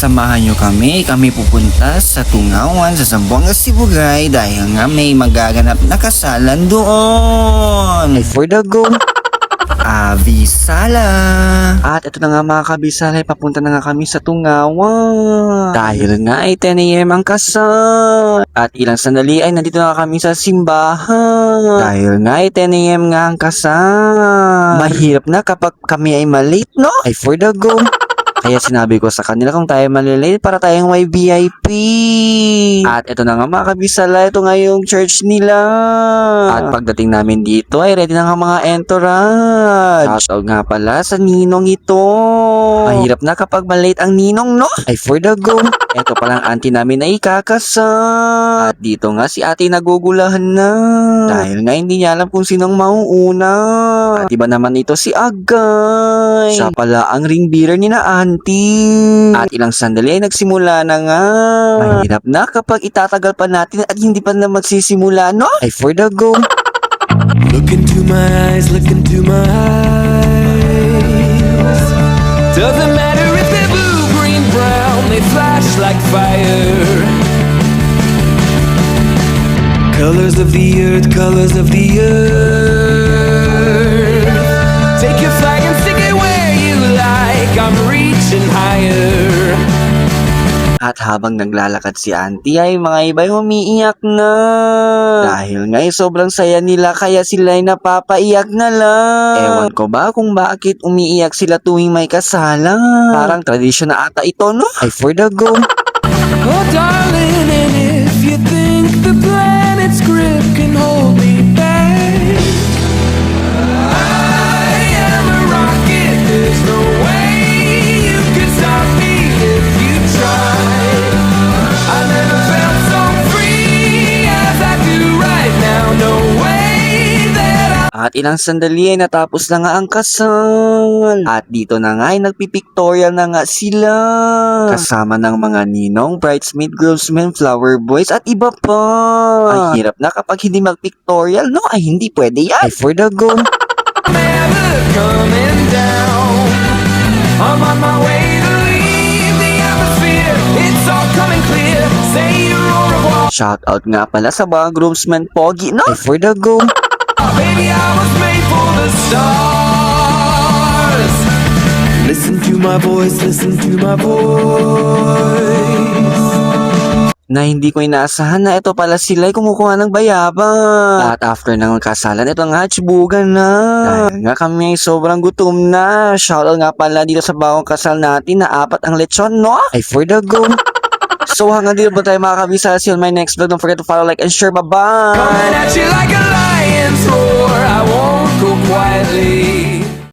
samahan nyo kami pupunta sa Tungawan sa Zamboanga, Sibugay dahil nga may magaganap na kasalan doon. Ay for the go, Abisala! At ito na nga mga kabisala, papunta na nga kami sa Tungawan. Dahil nga ay 10 AM ang kasal. At ilang sandali ay nandito na kami sa simbahan. Dahil nga ay 10 AM nga ang kasal. Mahirap na kapag kami ay malate, no? Ay for the go. Kaya sinabi ko sa kanila kung tayo malilate para tayong may VIP. At ito na nga mga kabisala, ito nga yung church nila. At pagdating namin dito ay ready na nga mga entourage. Shoutout nga pala sa ninong ito. Mahirap na kapag malate ang ninong, no? Ay for the go. Ito palang auntie namin na ikakasal. At dito nga si ate nagugulahan na. Dahil nga hindi niya alam kung sinong mauuna. At iba naman ito si Agay. Siya pala ang ring bearer ni na auntie. At ilang sandali ay nagsimula na nga. Mahirap na kapag itatagal pa natin at hindi pa na magsisimula, no? Ay for the go. Look into my eyes, look into my eyes. Doesn't matter if they're blue, green, brown, they flash like fire. Colors of the earth, colors of the earth. Take your flag and stick it where you like, I'm reaching higher. At habang naglalakad si auntie ay mga iba'y umiiyak na. Dahil nga sobrang saya nila kaya sila ay napapaiyak na lang. Ewan ko ba kung bakit umiiyak sila tuwing may kasalan. Parang tradisyon na ata ito, no? Ay for the go. Oh darling, and if you think the planet's grip can hold me back, I am a rocket, there's no way you can stop me if you try. I never felt so free as I do right now, no way that At ilang sandali ay natapos na nga ang kasal. At dito na nga ay nagpipictorial na nga sila. Kasama ng mga ninong, bridesmaid, groomsmen, flower boys at iba pa. Ay hirap na kapag hindi magpictorial, no? Ay hindi pwede yan. Ay for the go. never coming down. I'm on my way to leave the atmosphere. It's all coming clear. Say your au revoir. Shoutout nga pala sa mga groomsmen pogi, no? Ay for the go. Baby, I was made for the stars. Listen to my voice, listen to my voice. Na hindi ko inaasahan na ito pala sila ay kumukuha ng bayabang. At after ng kasalan, ito nga chibugan na. Dahil nga kami ay sobrang gutom na. Shoutout nga pala dito sa bagong kasal natin na 4 ang lechon, no? Ay for the go. So hanggang dito ba tayo mga kabisa? See you on my next vlog. Don't forget to follow, like, and share. Bye-bye! Coming at you like a lion's roar.